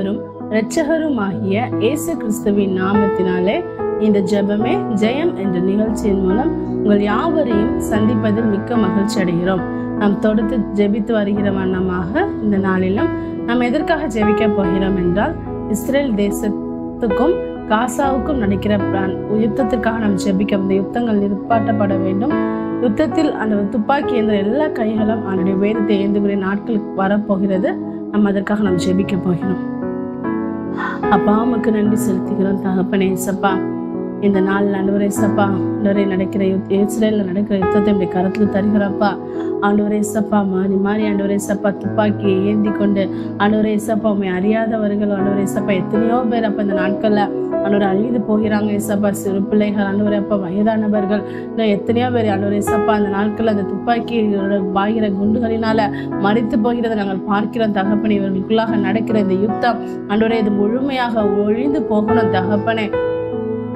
மீட்பரும் இரட்சகருமாகிய இயேசு கிறிஸ்துவின் நாமத்தினாலே இந்த ஜெபமே ஜெயம் என்ற நிகழ்ச்சியின் மூலம் உங்கள் யாவரையும் சந்திப்பதில் மிக்க மகிழ்ச்சி அடைகிறோம். நாம் தொடர்ந்து ஜெபித்து வருகிற வண்ணமாக இந்த நாளிலும் நாம் எதற்காக ஜெபிக்க போகிறோம் என்றால், இஸ்ரேல் தேசத்துக்கும் காசாவுக்கும் நடக்கிற யுத்தத்துக்காக நாம் ஜெபிக்க, இந்த யுத்தங்கள் நிற்பாட்டப்பட வேண்டும். யுத்தத்தில் அந்த துப்பாக்கி என்ற எல்லா கைகளும் அவனுடைய வேதத்தை ஏந்துகிற நாட்கள் வரப்போகிறது. நம்ம அதற்காக நாம் ஜெபிக்க போகிறோம். அப்பா, உமக்கு நன்றி செலுத்துகிறோம் தகப்பனே. ஏசப்பா, இந்த நாள் ஆண்டவரே ஏசப்பா, ஆண்டவரே நடக்கிற இஸ்ரேல்ல நடக்கிற யுத்தத்தை இப்படி கருத்தில் தருகிறப்பா. ஆண்டவரே ஏசப்பா, மாறி மாறி ஆண்டவரே ஏசப்பா துப்பாக்கியை ஏந்தி கொண்டு ஆண்டவரே ஏசப்பா உண்மை அறியாதவர்கள் ஆண்டவரே ஏசப்பா எத்தனையோ பேர் அப்ப இந்த நாட்கள்ல ஆண்டவரை அழிந்து போகிறாங்க. ஏசப்பா, சிறு பிள்ளைகள் ஆண்டவரே அப்பா, வயதானவர்கள், இன்னும் எத்தனையோ பேர் ஆண்டவரே ஏசப்பா அந்த நாட்கள் அந்த துப்பாக்கி பாய்கிற குண்டுகளினால மறித்து போகிறதை நாங்கள் பார்க்கிறோம் தகப்பனே. இவர்களுக்குள்ளாக நடக்கிற இந்த யுத்தம் ஆண்டவரே இது முழுமையாக ஒழிந்து போகணும் தகப்பனே.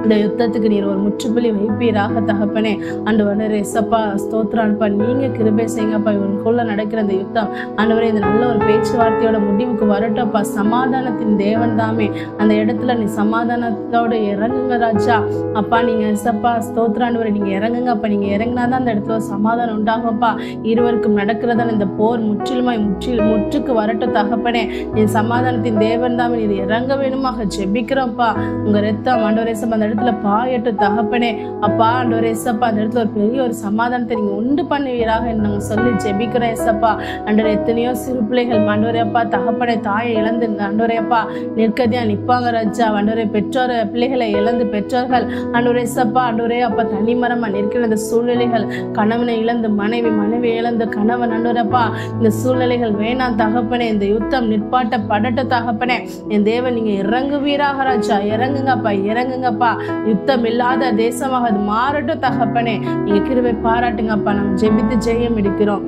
இந்த யுத்தத்துக்கு நீர் ஒரு முற்றுப்புள்ளி வைப்பீராக தகப்பனே. ஆண்டவரே ஏசப்பா ஸ்தோத்திரப்பா, நீங்க கிருபை செய்யுங்கப்பா. இவனுக்குள்ள நடக்கிற இந்த யுத்தம் ஆண்டவரே இந்த நல்ல ஒரு பேச்சுவார்த்தையோட முடிவுக்கு வரட்டப்பா. சமாதானத்தின் தேவன் தாமே அந்த இடத்துல நீ சமாதானத்தோட இறங்குங்க ராஜா. அப்பா, நீங்க ஏசப்பா ஸ்தோத்திராண்டவரை நீங்க இறங்குங்க அப்பா. நீங்க இறங்கினாதான் அந்த இடத்துல சமாதானம் உண்டாகும்ப்பா. இருவருக்கும் நடக்கிறதான இந்த போர் முற்றிலுமாய் முற்றுக்கு வரட்டும் தகப்பனே. நீ சமாதானத்தின் தேவன் தாமே, நீர் இறங்க வேணுமாக ஜெபிக்கிறோம்ப்பா. உங்க ரத்தம் ஆண்டவரே ஏசப்பா அந்த இடத்துல பாயட்டு தகப்பனே. அப்பா ஆண்டவரே ஏசப்பா அந்த இடத்துல ஒரு பெரிய ஒரு சமாதானத்தை நீங்க உண்டு பண்ணுவீராக நாங்க சொல்லி ஜெபிக்கிறோம் ஏசப்பா. ஆண்டவரே எத்தனையோ சிறு பிள்ளைகள் ஆண்டவரே அப்பா தகப்பனே தாயை இழந்து ஆண்டவரே அப்பா நிற்கதியா நிற்பாங்க ராஜா. ஆண்டவரே பெற்றோர் பிள்ளைகளை இழந்து பெற்றோர்கள் ஆண்டவரே ஏசப்பா ஆண்டவரே அப்பா தனிமரமா நிற்கிற இந்த சூழ்நிலைகள், கணவனை இழந்து மனைவி இழந்து கணவன் ஆண்டவரே அப்பா இந்த சூழ்நிலைகள் வேணாம் தகப்பனே. இந்த யுத்தம் நிற்பாட்டப்படட்டும் தகப்பனே. என் தேவன் நீங்க இறங்குவீராக ராஜா. இறங்குங்கப்பா, இறங்குங்கப்பா. யுத்தம் இல்லாத தேசமாக அது மாறட்டும் தகப்பனே. நீங்க கிருபை பாராட்டுங்கப்பா. நாங்கள் ஜெபித்து ஜெயம் எடுக்கிறோம்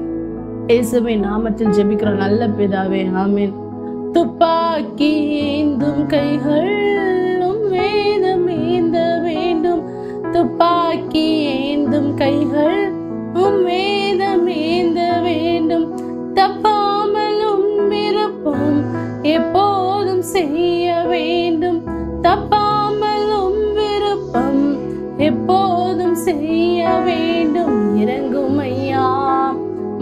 இயேசுவின் நாமத்தில் ஜெபிக்கிறோம் நல்ல பிதாவே, ஆமென். துப்பாக்கி ஏந்தும் கைகள் வேதம் ஏந்த வேண்டும். துப்பாக்கி ஏந்தும் கைகள் வேதம் ஏந்த வேண்டும். தப்பாமலும் விருப்பம் எப்போதும் செய்ய வேண்டும். தப்பாமலும் விருப்பம் எப்போதும் செய்ய வேண்டும். இறங்குமையா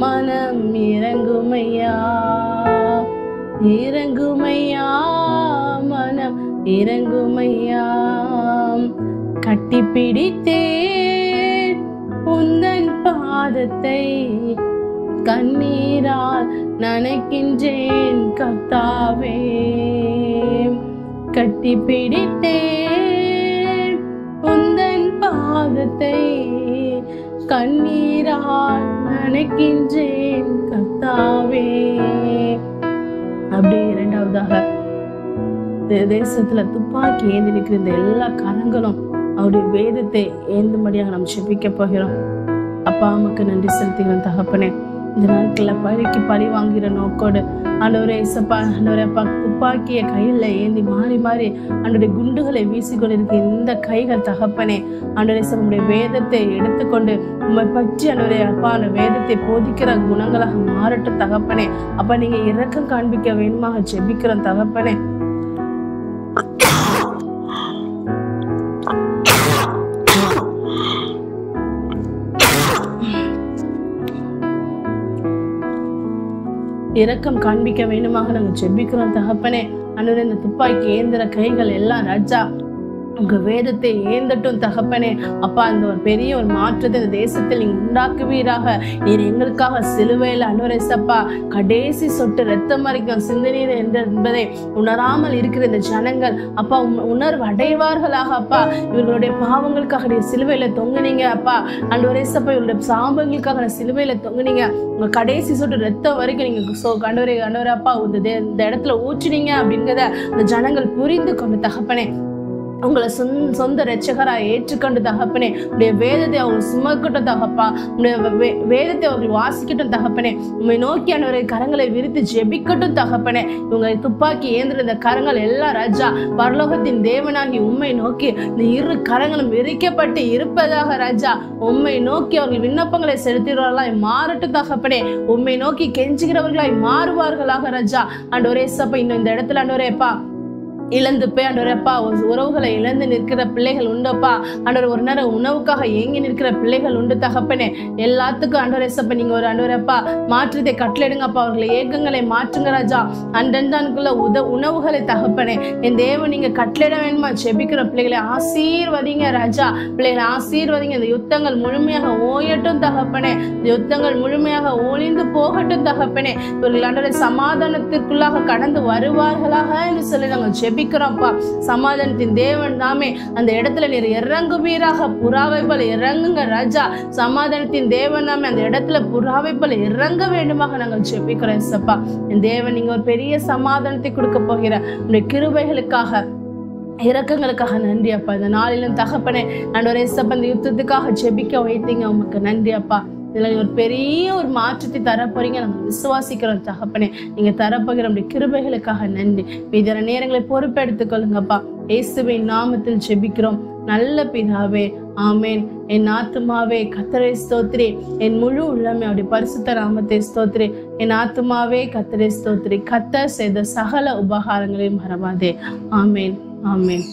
மனம், இறங்குமையா இறங்குமையா மனம், இறங்குமையா. கட்டி பிடித்தேன் உந்தன் பாதத்தை, கண்ணீரால் நனைக்கின்றேன் கர்த்தாவே. கட்டி பிடித்தேன் உந்தன் பாதத்தை, கண்ணீரால் நனைக்கின்றேன் கர்த்தாவே. அப்படியே இரண்டாவதாக தேசத்துல துப்பாக்கி ஏந்தி நிற்கிற இந்த எல்லா கரங்களும் அவருடைய வேதத்தை ஏந்தும்படியாக நாம் ஜெபிக்க போகிறோம். அப்பா, அம்மாக்கு நன்றி செலுத்துகிறோம் தகப்பனே. இந்த நாட்கள்ல பழிக்கு பழி வாங்குகிற நோக்கோடு ஆண்டவரே ஏசப்பா ஆண்டவரே அப்பா துப்பாக்கிய கையில ஏந்தி மாறி மாறி ஆண்டவருடைய குண்டுகளை வீசிக்கொண்டிருக்க இந்த கைகள் தகப்பனே. ஆண்டவரே நம்முடைய வேதத்தை எடுத்துக்கொண்டு உண்மை பற்றி ஆண்டவரே அப்பா அந்த வேதத்தை போதிக்கிற குணங்களாக மாறட்டும் தகப்பனே. அப்ப நீங்க இரக்கம் காண்பிக்க வேணுமாக ஜெபிக்கிறோம் தகப்பனே. இரக்கம் காண்பிக்க வேண்டுமாக நாங்கள் ஜெபிக்கிறோம் தகப்பனே. ஆண்டவரே இந்த துப்பாக்கி ஏந்திர கைகள் எல்லாம் ராஜா உங்க வேதத்தை ஏந்தட்டும் தகப்பனே. அப்பா, அந்த ஒரு பெரிய ஒரு மாற்றத்தை இந்த தேசத்தில் நீங்க உண்டாக்குவீராக. நீர் எங்களுக்காக சிலுவையில் ஆண்டவரே ஏசப்பா கடைசி சொட்டு ரத்தம் வரைக்கும் சிந்தனீர் என்பதை உணராமல் இருக்கிற இந்த ஜனங்கள் அப்பா உணர்வு அடைவார்களாக. அப்பா, இவர்களுடைய பாவங்களுக்காக நீ சிலுவையில தொங்குனீங்க அப்பா. ஆண்டவரே ஏசப்பா இவருடைய சாபங்களுக்காக சிலுவையில தொங்குனீங்க. உங்க கடைசி சொட்டு ரத்தம் வரைக்கும் நீங்க ஆண்டவரே அப்பா இந்த இடத்துல ஊற்றினீங்க அப்படிங்கிறத இந்த ஜனங்கள் புரிந்து கொண்டு தகப்பனே. உங்களை சொந்த இரட்சகராய் ஏற்றுக்கொண்டு தகப்பனே, உடைய வேதத்தை அவங்க சுமக்கட்டும் தகப்பா, உடைய வேதத்தை அவர்கள் வாசிக்கட்டும் தகப்பனே. உண்மை நோக்கி ஆண்டவரே கரங்களை விரித்து ஜெபிக்கட்டும் தகப்பனே. இவங்க துப்பாக்கி ஏந்திர இந்த கரங்கள் எல்லா ராஜா பரலோகத்தின் தேவனாகி உண்மை நோக்கி இந்த இரு கரங்களும் விரிக்கப்பட்டு இருப்பதாக ராஜா. உண்மை நோக்கி அவர்கள் விண்ணப்பங்களை செலுத்துகிறவர்களாய் மாறட்டும் தகப்பனே. உண்மை நோக்கி கெஞ்சுகிறவர்களாய் மாறுவார்களாக ராஜா. ஆண்டவரே சப்பா, இன்னும் இந்த இடத்துல ஆண்டவரேப்பா இழந்து போய் ஆண்டவரப்பா உறவுகளை இழந்து நிற்கிற பிள்ளைகள் உண்டப்பா. ஆண்டவர் ஒரு நேரம் உணவுக்காக ஏங்கி நிற்கிற பிள்ளைகள் உண்டு தகப்பனே. எல்லாத்துக்கும் ஆண்டவரே சப்பா நீங்க ஒரு ஆண்டவரப்பா மாற்றத்தை கட்டளையிடுங்கப்பா. அவர்களை ஏக்கங்களை மாற்றுங்க ராஜா. அன்றன்றானுக்குள்ள உணவுகளை தகப்பனே என் தேவன் நீங்க கட்டளையிட வேணுமா. ஜெபிக்கிற பிள்ளைகளை ஆசீர்வதிங்க ராஜா. பிள்ளைகளை ஆசீர்வதிங்க. இந்த யுத்தங்கள் முழுமையாக ஓயட்டும் தகப்பனே. இந்த யுத்தங்கள் முழுமையாக ஒளிந்து போகட்டும் தகப்பனே. இவர்கள் ஆண்டவரே சமாதானத்திற்குள்ளாக கடந்து வருவார்களாக என்று சொல்லி நாங்கள் ஜெபிக்கிறோம்ப்பா. சமாதானத்தின் தேவன் தாமே அந்த இடத்துல நீர் இறங்குவீராக. புறாவை போல இறங்குங்க ராஜா. சமாதானத்தின் தேவன் தாமே அந்த இடத்துல புறாவை போல இறங்க வேண்டுமாக நாங்கள் ஜெபிக்கிறோம் சப்பா. என் தேவன் நீங்க ஒரு பெரிய சமாதானத்தை கொடுக்க போகிற உங்களுடைய கிருபைகளுக்காக இரக்கங்களுக்காக நன்றி அப்பா. இந்த நாளிலும் தகப்பனே ஆண்டவரே சப்பா இந்த யுத்தத்துக்காக ஜெபிக்க வைத்தீங்க, உங்களுக்கு நன்றி அப்பா. இதுல ஒரு பெரிய ஒரு மாற்றத்தை தரப்போறீங்க, நாங்கள் விசுவாசிக்கிறோம் தகப்பனே. நீங்க தரப்போகிற நம்முடைய கிருபைகளுக்காக நன்றி. இதர நேரங்களை பொறுப்பெடுத்துக் கொள்ளுங்கப்பா. இயேசுவின் நாமத்தில் ஜெபிக்கிறோம் நல்ல பிதாவே, ஆமேன். என் ஆத்துமாவே கர்த்தரை ஸ்தோத்திரி, என் முழு உள்ளமே அவருடைய பரிசுத்த நாமத்தை ஸ்தோத்திரி. என் ஆத்துமாவே கர்த்தரை ஸ்தோத்திரி, கர்த்தர் செய்த சகல உபகாரங்களையும் மறவாதே. ஆமேன், ஆமேன்.